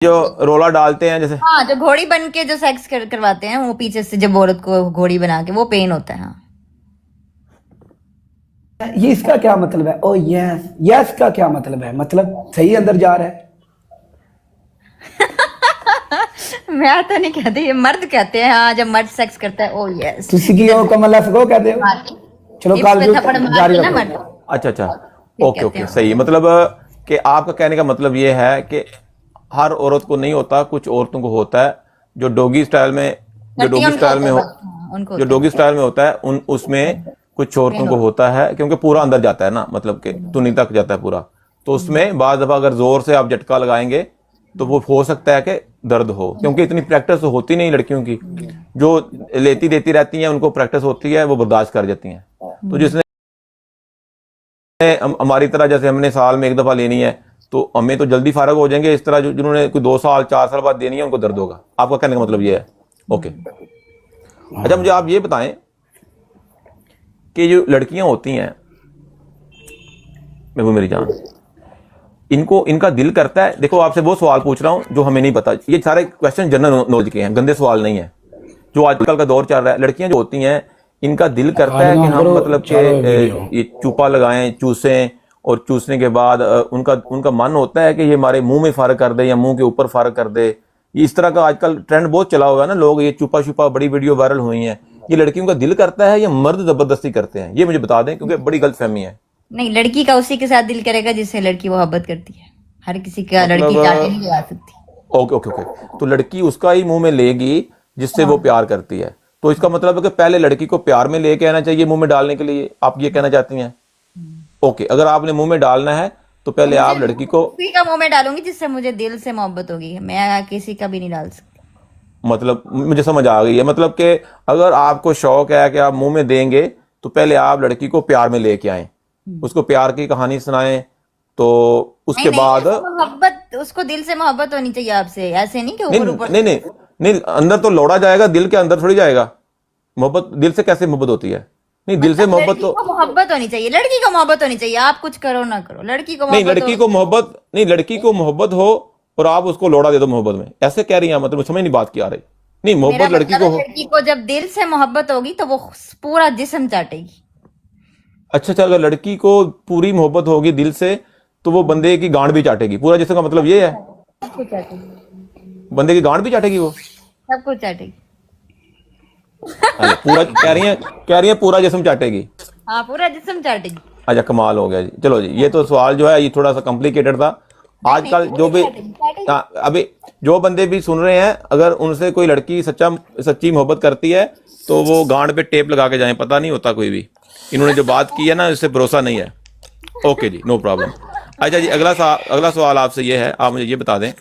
जो रोला डालते हैं जैसे। हाँ, जो घोड़ी बन के जो सेक्स करवाते हैं वो पीछे से, जब औरत को घोड़ी बना के, वो पेन होता है। हाँ। ये इसका क्या मतलब है? ओ यस, यस का क्या मतलब है? मतलब सही अंदर जा रहा है। मैं तो नहीं कहती, ये मर्द कहते हैं। हाँ, जब मर्द सेक्स करता है, ओ यस। तुसी की ओ कमला सको कहते हो। चलो हिप्स काल पे जो थप्पड़ मार जारी के ना रखो। मर्द अच्छा अच्छा। फिर ओके कहते ओके, हैं। सही है। मतलब कि आपका कहने का मतलब ये है कि हर औरत को नहीं होता, कुछ औरतों को होता है जो डोगी स्टाइल में, जो करती है डोगी उनको स्टाइल होता में है हो, बस। हाँ, उनको जो होता डोगी है। स्टाइल में होता है उन उसमें कुछ औरतों पेन को होता होता है क्योंकि पूरा अंदर जाता है ना, मतलब कि टुनी तक जाता है पूरा। तो उसमें बाज़ दफ़ा अगर जोर से आप झटका लगाएंगे तो वो हो सकता है कि दर्द हो, क्योंकि इतनी प्रैक्टिस तो होती नहीं लड़कियों की। जो लेती देती रहती हैं उनको प्रैक्टिस होती है, वो बर्दाश्त कर जाती हैं। तो जिसने हमारी तरह, जैसे हमने साल में एक दफा लेनी है तो हमें तो जल्दी फारग हो जाएंगे, इस तरह जिन्होंने कोई 2 साल 4 साल बाद देनी है उनको दर्द होगा। आपका कहने का मतलब ये है। ओके। अच्छा, मुझे आप ये बताएं कि जो लड़कियां होती हैं, मैं वो मेरी जान, इनको इनका दिल करता है। देखो, आपसे वो सवाल पूछ रहा हूं जो हमें नहीं पता। ये सारे क्वेश्चन जनरल नॉलेज के हैं, गंदे सवाल नहीं है। जो आजकल का दौर चल रहा है, लड़कियां जो होती हैं इनका दिल करता है खाना कि ऑन हम करो, मतलब कि चलो वीडियो। ये चूपा लगाएं, चूसें, और चूसने के बाद उनका उनका मन होता है कि ये हमारे मुंह में फारक कर दे या मुंह के ऊपर फारक कर दे। ये इस तरह का आजकल ट्रेंड बहुत चला हुआ है ना, लोग ये चुपा छुपा, बड़ी वीडियो वायरल हुई हैं। ये लड़कियों का दिल करता है या मर्द जबरदस्ती करते हैं? ये मुझे बता दें, क्योंकि बड़ी गलतफहमी है। नहीं, लड़की का उसी के साथ दिल करेगा जिससे लड़की मोहब्बत करती है। हर किसी का लड़की मतलब चाटे नहीं लगा सकती। Okay okay okay. तो लड़की उसका ही मुंह में लेगी जिससे वो प्यार करती है। तो इसका मतलब है कि पहले लड़की को प्यार में लेके आना चाहिए मुंह में डालने के लिए, आप ये कहना चाहती हैं? ओके, अगर आपने मुंह में डालना है तो तो पहले मुझे आप लड़की को, उसी का मुंह में डालूंगी जिससे मुझे दिल से मोहब्बत होगी। मैं किसी का भी नहीं डाल सकती। मतलब मुझे समझ आ गई है, मतलब कि अगर आपको शौक है कि आप मुंह में देंगे तो पहले आप लड़की को प्यार में लेके आए, उसको प्यार की कहानी सुनाएं, तो नहीं उसके नहीं, बाद ऐसे मोहब्बत, उसको दिल से मोहब्बत होनी चाहिए आपसे, ऐसे नहीं कि नहीं ऊपर ऊपर नहीं नहीं नहीं, अंदर तो लौड़ा जाएगा, दिल के अंदर थोड़ी जाएगा। मोहब्बत दिल से कैसे मोहब्बत होती है? नहीं, दिल से मतलब मोहब्बत लड़की तो, को मोहब्बत होनी चाहिए, लड़की को मोहब्बत होनी चाहिए। आप कुछ करो ना करो, लड़की को नहीं मोहब्बत हो। लड़की को मोहब्बत, नहीं लड़की को मोहब्बत हो और आप उसको लौड़ा दे दो मोहब्बत में, ऐसे कह रही हैं? मतलब समझ नहीं बात की आ रही। नहीं, मेरा मोहब्बत लड़की मतलब को है, हो। लड़की को जब दिल से मोहब्बत होगी तो वो पूरा जिस्म चाटेगी। अच्छा अच्छा, अगर लड़की को पूरी मोहब्बत होगी दिल से तो वो बंदे की गांड भी चाटेगी पूरा, जिसका मतलब ये है? सब कुछ चाटेगी। बंदे की गांड भी चाटेगी वो? सब कुछ चाटेगी। अच्छा, पूरा कह रही है पूरा जिस्म चाटेगी। हाँ, पूरा जिस्म चाटेगी। अच्छा, कमाल हो गया जी। चलो जी, ये तो सवाल जो है ये थोड़ा सा कॉम्प्लिकेटेड था। नहीं नहीं, आजकल जो पूरी भी, चाटेगी चाटेगी। हाँ, अभी जो बंदे भी सुन रहे हैं, अगर उनसे कोई लड़की सच्ची मोहब्बत करती है तो वो गांड पे टेप लगा के जाएं, पता नहीं होता कोई भी। इन्होंने जो बात की है ना, इससे भरोसा नहीं है। ओके जी, नो प्रॉब्लम। अच्छा जी, अगला सवाल आपसे ये है, आप मुझे ये बता दें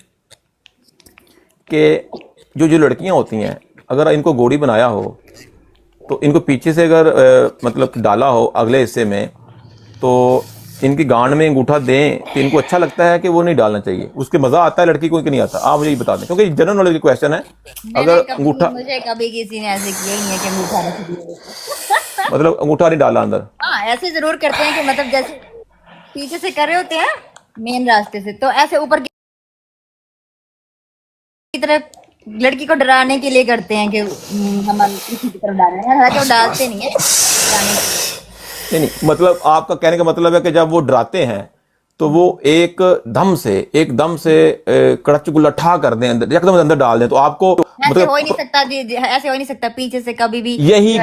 कि जो जो लड़कियां होती हैं, अगर इनको गोड़ी बनाया हो तो इनको पीछे से अगर मतलब डाला हो अगले हिस्से में, तो इनकी गांड में अंगूठा दें तो इनको अच्छा लगता है कि वो नहीं डालना चाहिए? उसके मजा आता है लड़की को कि नहीं आता? आप मुझे ये बता दें, क्योंकि जनरल नॉलेज की क्वेश्चन है। अगर अंगूठा, मुझे कभी किसी ने ऐसे किया ही नहीं है कि अंगूठा रख दिया। मतलब अंगूठा नहीं डाला अंदर? हाँ, ऐसे जरूर करते हैं कि मतलब जैसे पीछे से कर रहे होते हैं मेन रास्ते से, तो ऐसे ऊपर की तरफ लड़की को डराने के लिए करते हैं कि हम पीछे की तरफ डाल रहे हैं। हालांकि वो डालते नहीं है, डराने के लिए। नहीं नहीं, मतलब आपका कहने का मतलब है कि जब वो डराते हैं तो वो एकदम से कड़च गुल्लठा कर दें, अंदर एकदम अंदर डाल दें, तो आपको ऐसे हो ही नहीं मतलब, सकता जी, ऐसे हो ही नहीं सकता पीछे से कभी भी। यही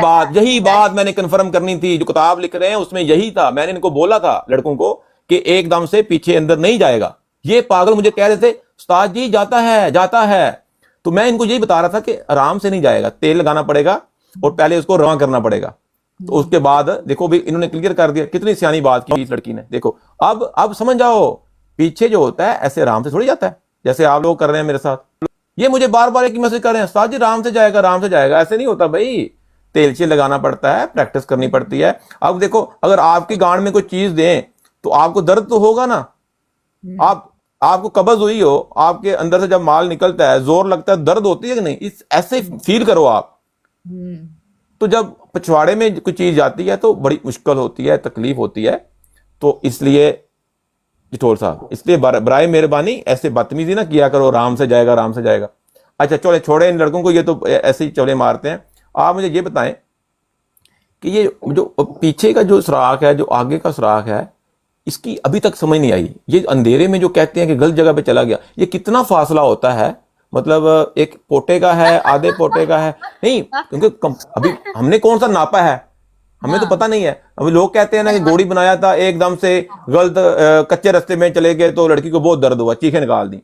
बात मैंने कंफर्म करनी थी। जो किताब लिख रहे हैं उसमें यही था, मैंने इनको बोला था लड़कों को कि एकदम से पीछे अंदर नहीं जाएगा। ये पागल मुझे कह रहे थे उस्ताद जी जाता है जाता है, तो मैं इनको यही बता रहा था कि आराम से नहीं जाएगा, तेल लगाना पड़ेगा और पहले उसको रवा करना पड़ेगा। तो उसके बाद देखो भी इन्होंने क्लियर कर दिया, कितनी सियानी बात की इस लड़की ने। देखो, अब समझ जाओ, पीछे जो होता है ऐसे आराम से थोड़ी जाता है जैसे आप लोग कर रहे हैं मेरे साथ। ये मुझे बार बार एक मैसेज कर रहे हैं, उस्ताद जी आराम से जाएगा आराम से जाएगा, ऐसे नहीं होता भाई। तेल से लगाना पड़ता है, प्रैक्टिस करनी पड़ती है। अब देखो, अगर आपकी गांड में कोई चीज दें तो आपको दर्द तो होगा ना। आप आपको कब्ज हुई हो, आपके अंदर से जब माल निकलता है जोर लगता है, दर्द होती है कि नहीं? इस ऐसे फील करो आप। तो जब पिछवाड़े में कोई चीज जाती है तो बड़ी मुश्किल होती है, तकलीफ होती है। तो इसलिए जिठोर साहब, इसलिए बराए मेहरबानी ऐसे बदतमीजी ना किया करो, आराम से जाएगा आराम से जाएगा। अच्छा चले छोड़े इन लड़कों को, ये तो ऐसे ही चौड़े मारते हैं। आप मुझे ये बताएं कि ये जो पीछे का जो सुराख है, जो आगे का सुराख है, इसकी अभी तक समझ नहीं आई। ये अंधेरे में जो कहते हैं कि गलत जगह पे चला गया, ये कितना फासला होता है? मतलब एक पोटे का है, आधे पोटे का है? नहीं, क्योंकि अभी हमने कौन सा नापा है, हमें तो पता नहीं है। अभी लोग कहते हैं ना कि घोड़ी बनाया था, एकदम से गलत कच्चे रास्ते में चले गए तो लड़की को बहुत दर्द हुआ, चीखें निकाल दी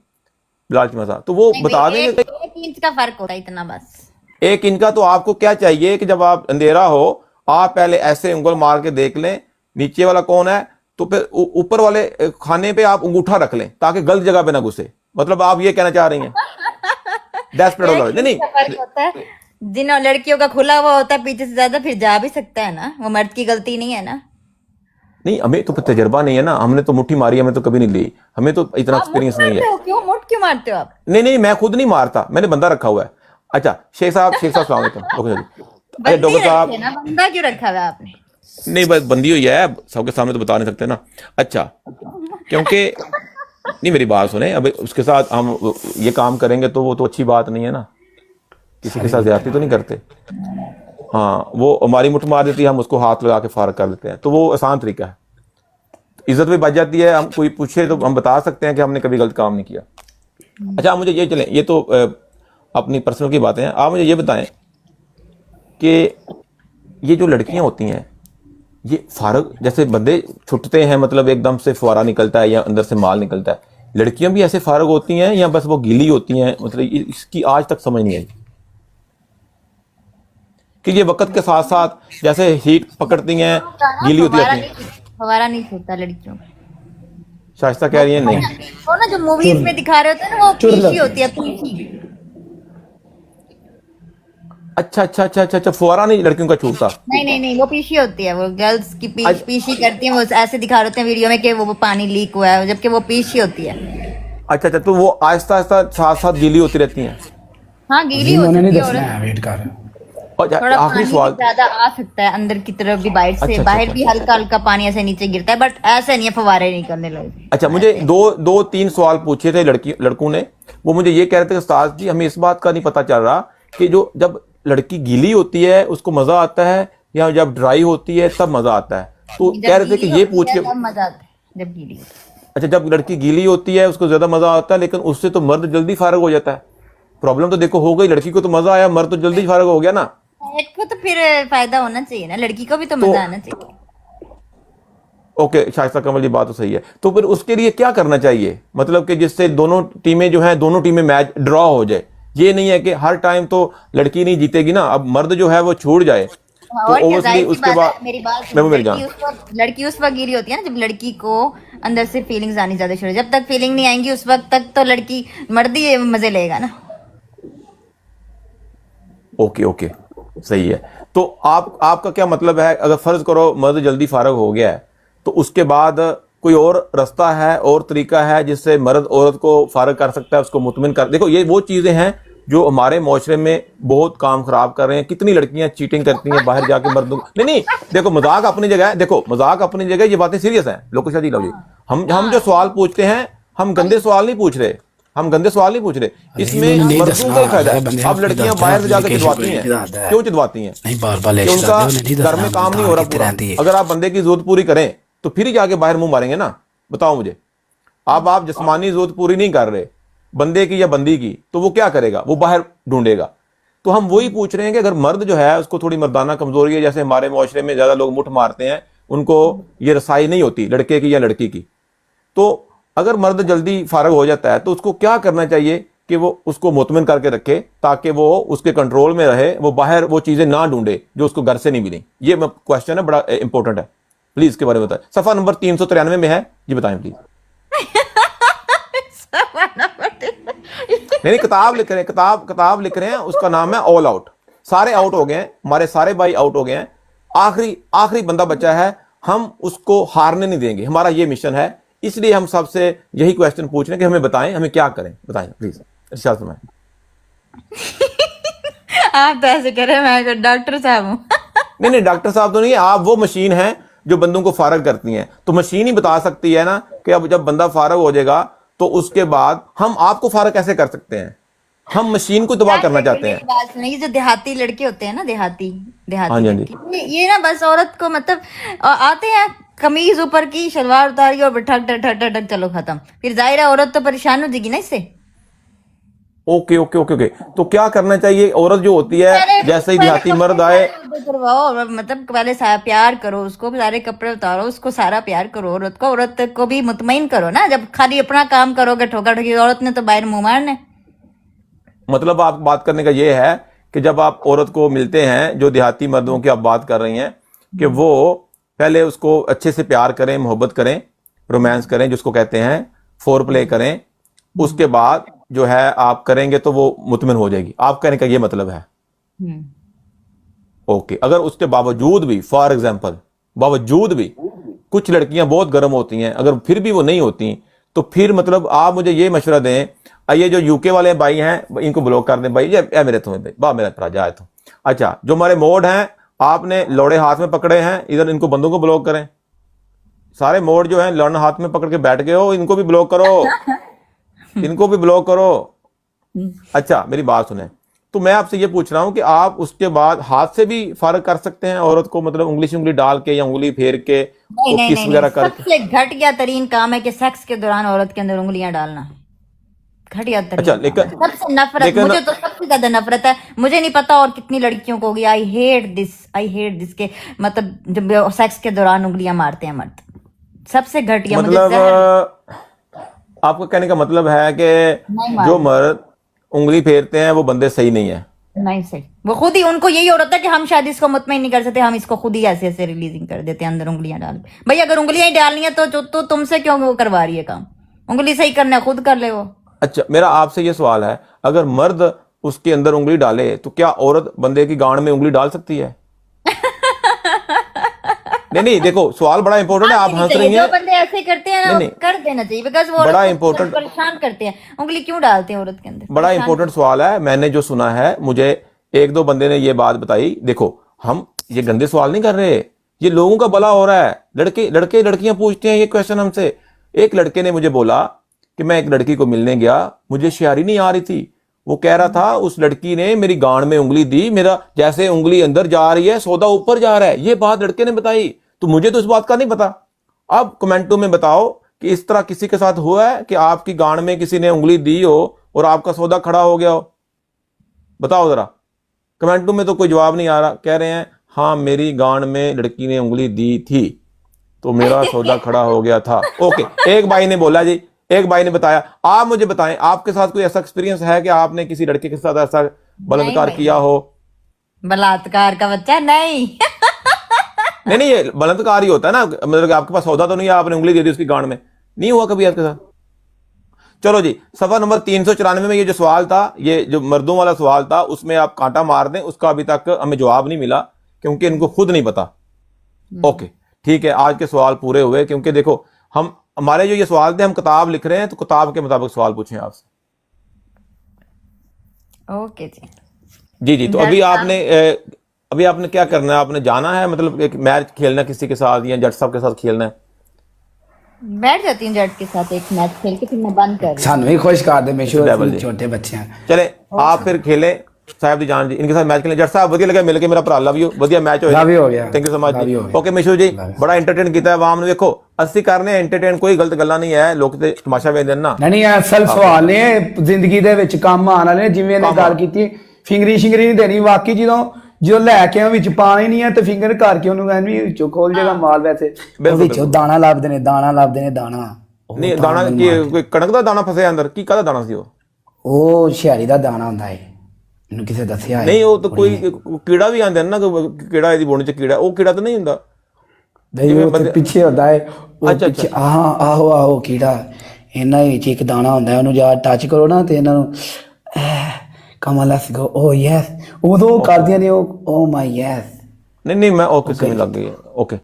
लालच में। तो वो बता देंगे। एक इंच का फर्क होता है इतना बस। 1 इंच का? तो आपको क्या चाहिए कि जब आप अंधेरा हो, आप पहले ऐसे उंगल मार के देख लें नीचे वाला कौन है, तो फिर ऊपर वाले खाने पे आप अंगूठा रख लें ताकि गलत जगह पे ना घुसे। मतलब आप ये कहना चाह रही हैं? नहीं नहीं, फर्क होता है, जिन लड़कियों का खुला हुआ होता है पीछे से ज्यादा फिर जा भी सकता है ना, वो मर्द की गलती नहीं है ना। नहीं, हमें तो तजर्बा नहीं है ना, हमने तो मुट्ठी मारी, हमें तो कभी नहीं ली, हमें तो इतना एक्सपीरियंस नहीं है। क्यों मुठ क्यों मारते हो आप? नहीं, मैं खुद नहीं मारता, मैंने बंदा रखा हुआ है। अच्छा शेख साहब सलाम अलैकुम। अच्छा डॉक्टर साहब, बंदा क्यों रखा हुआ है आपने? नहीं बस बंदी हुई है, सबके सामने तो बता नहीं सकते ना। अच्छा, क्योंकि नहीं, मेरी बात सुने, अब उसके साथ हम ये काम करेंगे तो वो तो अच्छी बात नहीं है ना, किसी के साथ ज्यादती तो नहीं करते। हाँ, वो हमारी मुठ मार देती है, हम उसको हाथ लगा के फारग कर लेते हैं, तो वो आसान तरीका है, इज्जत भी बच जाती है। हम कोई पूछे तो हम बता सकते हैं कि हमने कभी गलत काम नहीं किया। अच्छा मुझे ये चलें, ये तो अपनी पर्सनल की बातें हैं। आप मुझे ये बताएं कि ये जो लड़कियां होती हैं, ये फारग जैसे बंदे छुटते हैं, मतलब एकदम से फुवारा निकलता है या अंदर से माल निकलता है, लड़कियां भी ऐसे फारग होती हैं या बस वो गीली होती हैं? मतलब इसकी आज तक समझ नहीं आई कि ये वक्त के साथ साथ जैसे हीट पकड़ती हैं, गीली होती जाती हैं। फवारा नहीं छूटता लड़कियों को। शाइस्ता कह रही है नहीं, वो ना जो मूवीज में दिखा रहे होते हैं ना, वो पीछी होती है, पीछी। अच्छा, फुवारा नहीं लड़कियों का छूटता? नहीं, वो पीछी होती है, वो गर्ल्स की पीछी करती है। वो ऐसे दिखा रहे हैं वीडियो में कि वो पानी लीक हुआ है, जबकि वो पीछी होती है। अच्छा, तो वो आहिस्ता आहिस्ता साथ साथ गीली होती रहती हैं? हाँ गीली होती है, वेट कर। थोड़ा आखिरी सवाल, ज्यादा आ सकता है अंदर की तरफ भी, बाहर भी हल्का हल्का पानी ऐसे नीचे गिरता है, बट ऐसे नहीं है फवारे नहीं करने लगे। अच्छा मुझे दो तीन सवाल पूछे थे लड़कों ने, वो मुझे ये कह रहे थे उस्ताद जी हमें इस बात का नहीं पता चल रहा कि जो जब लड़की गीली होती है उसको मजा आता है या जब ड्राई होती है तब मजा आता है? तो कह रहे थे कि ये पूछ के मजा आता है जब गीली। अच्छा, जब लड़की गीली होती है उसको ज्यादा मजा आता है, लेकिन उससे तो मर्द जल्दी फारग हो जाता है। प्रॉब्लम तो देखो हो गई, लड़की को तो मजा आया, मर्द तो जल्दी फारग हो गया ना। को तो फिर फायदा होना चाहिए ना, लड़की को भी तो मजा आना चाहिए। ओके शाइस्ता कमल जी, बात तो सही है। तो फिर उसके लिए क्या करना चाहिए, मतलब कि जिससे दोनों टीमें जो हैं, दोनों टीमें मैच ड्रॉ हो जाए? ये नहीं है कि हर टाइम तो लड़की नहीं जीतेगी ना, अब मर्द जो है वो छूट जाए तो ओबियसली उसके बाद मेरी बात लड़की उस वक्त गिरी होती है ना जब लड़की को अंदर से फीलिंग्स आनी ज्यादा शुरू। जब तक फीलिंग नहीं आएंगी उस वक्त तक तो लड़की मर्द ही मजे लेगा ना। ओके सही है। तो आपका क्या मतलब है, अगर फर्ज करो मर्द जल्दी फारग हो गया है तो उसके बाद कोई और रास्ता है और तरीका है जिससे मर्द औरत को फारग कर सकता है, उसको मुतमिन कर? देखो ये वो चीजें हैं जो हमारे माशरे में बहुत काम खराब कर रहे हैं। कितनी लड़कियां चीटिंग करती हैं बाहर जाके मर्दों। नहीं देखो मजाक अपनी जगह है, देखो मजाक अपनी जगह, ये बातें सीरियस हैं। लोग शादी लो जी, हम जो सवाल पूछते हैं हम गंदे सवाल नहीं पूछ रहे, इसमें मर्दों का ही फायदा है। अब लड़कियां बाहर से जाकर चिदवाती हैं, क्यों चिदवाती हैं? उनका घर में काम नहीं हो रहा पूरा। अगर आप बंदे की जरूरत पूरी करें तो फिर ही जाके बाहर मुंह मारेंगे ना, बताओ मुझे। अब आप जिस्मानी जरूरत पूरी नहीं कर रहे बंदे की या बंदी की, तो वो क्या करेगा? वो बाहर ढूंढेगा। तो हम वही पूछ रहे हैं कि अगर मर्द जो है उसको थोड़ी मर्दाना कमजोरी है, जैसे हमारे मुआशरे में ज्यादा लोग मुठ मारते हैं, उनको ये रसाई नहीं होती लड़के की या लड़की की, तो अगर मर्द जल्दी फारग हो जाता है तो उसको क्या करना चाहिए कि वो उसको मुतमिन करके रखे ताकि वो उसके कंट्रोल में रहे, वो बाहर वो चीजें ना ढूंढे जो उसको घर से नहीं मिली? ये क्वेश्चन है, बड़ा इंपॉर्टेंट है, प्लीज इसके बारे में बताएं। सफा नंबर 393 में है, ये बताएं प्लीज। नहीं किताब लिख रहे हैं, किताब लिख रहे हैं, उसका नाम है ऑल आउट। सारे आउट हो गए हैं, हमारे सारे भाई आउट हो गए हैं, आखिरी बंदा बचा है, हम उसको हारने नहीं देंगे, हमारा ये मिशन है। इसलिए हम सबसे यही क्वेश्चन पूछ रहे हैं कि हमें बताएं हमें क्या करें, बताएं प्लीज इरशाद फरमाएं। आप तो ऐसे कह रहे हैं मैं डॉक्टर साहब हूं। नहीं डॉक्टर साहब तो नहीं, आप वो मशीन हैं जो बंदों को फारग करती हैं। तो मशीन ही बता सकती है ना कि अब जब बंदा फारग हो जाएगा तो उसके बाद हम आपको फारग कैसे कर सकते हैं। हम मशीन को तबाह करना चाहते हैं। बात सुनिए, जो देहाती लड़के होते हैं ना, देहाती हाँ जी, हाँ जी। लड़के, ये ना बस औरत को मतलब आते हैं, कमीज ऊपर की, शलवार उतारी और ठक ठक ठक ठक ठक, चलो खत्म। फिर जाहिर है औरत तो परेशान हो जाएगी ना इससे। Okay okay okay okay. तो क्या करना चाहिए, औरत जो होती है जैसे ही देहाती मर्द आए, करवाओ, मतलब पहले प्यार करो उसको, सारे कपड़े उतारो उसको, सारा प्यार करो औरत को भी मुतमईन करो ना। जब खाली अपना काम करोगे ठोका ठोकी, औरत ने तो बाहर मुंह मारने। मतलब आप बात करने का ये है कि जब आप औरत को मिलते हैं, जो देहाती मर्दों की आप बात कर रही हैं, कि वो पहले उसको अच्छे से प्यार करें, मोहब्बत करें, रोमांस करें जिसको कहते हैं, फोर प्ले करें, उसके बाद जो है आप करेंगे तो वो मुतमिन हो जाएगी। आप कहने का ये मतलब है। ओके। अगर उसके बावजूद भी, फॉर एग्जाम्पल, बावजूद भी कुछ लड़कियां बहुत गर्म होती हैं, अगर फिर भी वो नहीं होती, तो फिर मतलब आप मुझे ये मशवरा दें, ये जो यूके वाले भाई हैं इनको ब्लॉक कर दें भाई, ये मेरे तुम्हें भाई बा मेरा भरा जाए तो। अच्छा, जो हमारे मोड हैं, आपने लोड़े हाथ में पकड़े हैं, इधर इनको बंदों को ब्लॉक करें। सारे मोड जो हैं लौड़ हाथ में पकड़ के बैठ गए हो, इनको भी ब्लॉक करो, इनको भी ब्लॉक करो। अच्छा, मेरी बात सुने, तो मैं आपसे ये पूछ रहा हूं कि आप उसके बाद हाथ से भी फारग कर सकते हैं औरत को, मतलब उंगली डाल के या उंगली फेर के, नहीं, तो नहीं, किस नहीं, वगैरह नहीं, करके। सबसे घटिया तरीन काम है कि सेक्स के दौरान औरत के अंदर उंगलियां डालना। घटिया तरीन अच्छा, काम है। सबसे नफरत, मुझे तो सबसे ज्यादा नफरत है, मुझे नहीं पता और कितनी लड़कियों को होगी। आई हेट दिस के, मतलब जब सेक्स के दौरान उंगलियां मारते हैं मर्द, सबसे घटिया। मतलब आपका कहने का मतलब है कि जो मर्द उंगली फेरते हैं वो बंदे सही नहीं है। नहीं सही, वो खुद ही, उनको यही हो रहा था कि हम शायद इसको मुतमईन नहीं कर सकते, हम इसको खुद ही ऐसे ऐसे रिलीजिंग कर देते हैं अंदर उंगलियां डाल के। भाई अगर उंगलियां ही डालनी है तो तुमसे क्यों वो करवा रही है काम? उंगली सही करना है, खुद कर ले वो। अच्छा, मेरा आपसे ये सवाल है, अगर मर्द उसके अंदर उंगली डाले तो क्या औरत बंदे की गांड में उंगली डाल सकती है? नहीं, देखो सवाल बड़ा इंपॉर्टेंट है, आप हंस रही हैं। जो बंदे ऐसे करते हैं ना, नहीं, कर देना चाहिए, बिकॉज वो बड़ा औरत को इंपॉर्टेंट, परेशान करते हैं। उंगली क्यों डालते हैं औरत के अंदर? बड़ा इंपॉर्टेंट सवाल है। मैंने जो सुना है, मुझे एक दो बंदे ने ये बात बताई। देखो, हम ये गंदे सवाल नहीं कर रहे, ये लोगों का भला हो रहा है। लड़कियां पूछते हैं ये क्वेश्चन हमसे। एक लड़के ने मुझे बोला कि मैं एक लड़की को मिलने गया, मुझे शायरी नहीं आ रही थी। वो कह रहा था उस लड़की ने मेरी गांड में उंगली दी, मेरा जैसे उंगली अंदर जा रही है सौदा ऊपर जा रहा है। ये बात लड़के ने बताई, तो मुझे तो इस बात का नहीं पता। अब कमेंटों में बताओ कि इस तरह किसी के साथ हुआ है कि आपकी गांड में किसी ने उंगली दी हो और आपका सौदा खड़ा हो गया हो? बताओ जरा। कमेंटों में तो कोई जवाब नहीं आ रहा। कह रहे हैं हाँ, मेरी गांड में लड़की ने उंगली दी थी तो मेरा सौदा खड़ा हो गया था। ओके, एक भाई ने बोला जी, एक भाई ने बताया। आप मुझे बताएं, आपके साथ कोई ऐसा एक्सपीरियंस है कि आपने किसी लड़के के साथ ऐसा बलात्कार किया हो? बलात्कार का बच्चा नहीं। नहीं, ये बलात्कार ही होता है ना, मतलब कि आपके पास सौदा तो नहीं है, आपने उंगली दे दी उसकी गांड में। नहीं हुआ कभी आपके साथ? चलो जी, सफा नंबर 394 में ये जो सवाल था, ये जो मर्दों वाला सवाल था, उसमें आप कांटा मार दें, उसका अभी तक हमें जवाब नहीं मिला क्योंकि इनको खुद नहीं पता। ओके, ठीक है, आज के सवाल पूरे हुए। क्योंकि देखो, हम हमारे जो ये सवाल थे, हम किताब लिख रहे हैं तो किताब के मुताबिक सवाल पूछे आपसे। ओके जी जी। तो अभी आपने क्या करना है? आपने जाना है, मतलब एक मैच खेलना किसी के साथ या जज साहब के साथ खेलना है? बैठ जाती हूँ जट के साथ एक मैच खेल के, फिर मैं बंद कर रही सानू ही खुश कर दे मेशो, बिल्कुल जी। छोटे बच्चे हैं। चले आप फिर खेलें साहब दी जान जी, इनके साथ मैच खेलें। जट साहब वधिया लगा मिलके, मेरा भरा लव यू, वधिया मैच लव यू हो गया। Thank you so much love जी। यू हो गया। ओके मिशू जी, बड़ा एंटरटेन किया आवाम ने। देखो असली करने एंटरटेन, कोई गलत गल्ला नहीं है, लोग ते तमाशा वेंदे ना। नहीं असल सवाल ने जिंदगी ਦੇ ਵਿੱਚ ਕੰਮ ਆਉਣ ਵਾਲੇ ਨੇ। ਜਿਵੇਂ ਇਹਨੇ ਗੱਲ ਕੀਤੀ ਫਿੰਗਰੀ ਨਹੀਂ ਦੇਣੀ, ਵਾਕਈ ਜਦੋਂ ਲੈ ਕੇ ਵਿੱਚ ਪਾਣੀ ਨਹੀਂ ਹੈ ਤੇ ਫਿੰਗਰ ਕਰਕੇ ਉਹਨੂੰ ਐਵੇਂ ਵਿੱਚੋਂ ਖੋਲ ਜਾਏਗਾ ਮਾਲ। ਵੈਸੇ ਵਿੱਚੋਂ ਦਾਣਾ ਲੱਭਦੇ ਨੇ ਦਾਣਾ। ਨਹੀਂ ਦਾਣਾ ਕੀ, ਕੋਈ ਕਣਕ ਦਾ ਦਾਣਾ ਫਸਿਆ ਅੰਦਰ? ਕੀ ਕਾਹਦਾ ਦਾਣਾ ਸੀ ਉਹ ਛਿਆਰੀ ਦਾ ਦਾਣਾ ਹੁੰਦਾ ਹੈ, ਮੈਨੂੰ ਕਿਸੇ ਦੱਸਿਆ। ਨਹੀਂ ਉਹ ਤਾਂ ਕੋਈ ਕੀੜਾ ਵੀ ਆਂਦਾ ਨਾ, ਕੀੜਾ ਇਹਦੀ ਬੋਣੀ ਚ ਕੀੜਾ, ਉਹ ਕੀੜਾ ਤਾਂ ਨਹੀਂ ਹੁੰਦਾ? ਨਹੀਂ ਉਹ ਤੇ ਪਿੱਛੇ ਹੁੰਦਾ ਹੈ। ਅੱਛਾ ਆਹੋ ਕੀੜਾ। ਇਹਨਾਂ ਵਿੱਚ ਇੱਕ ਦਾਣਾ ਹੁੰਦਾ ਹੈ, ਉਹਨੂੰ ਜਾ ਟੱਚ ਕਰੋ ਨਾ ਤੇ ਇਹਨਾਂ ਨੂੰ ਕਮਾ ਲੈਟਸ ਗੋ, ਓ ਯੈਸ, ਉਦੋਂ ਕਰਦੀਆਂ ਨੇ ਉਹ ਓ ਮਾਈ ਯੈਸ। नहीं मैं ओके, समझ लग गई है। ओके।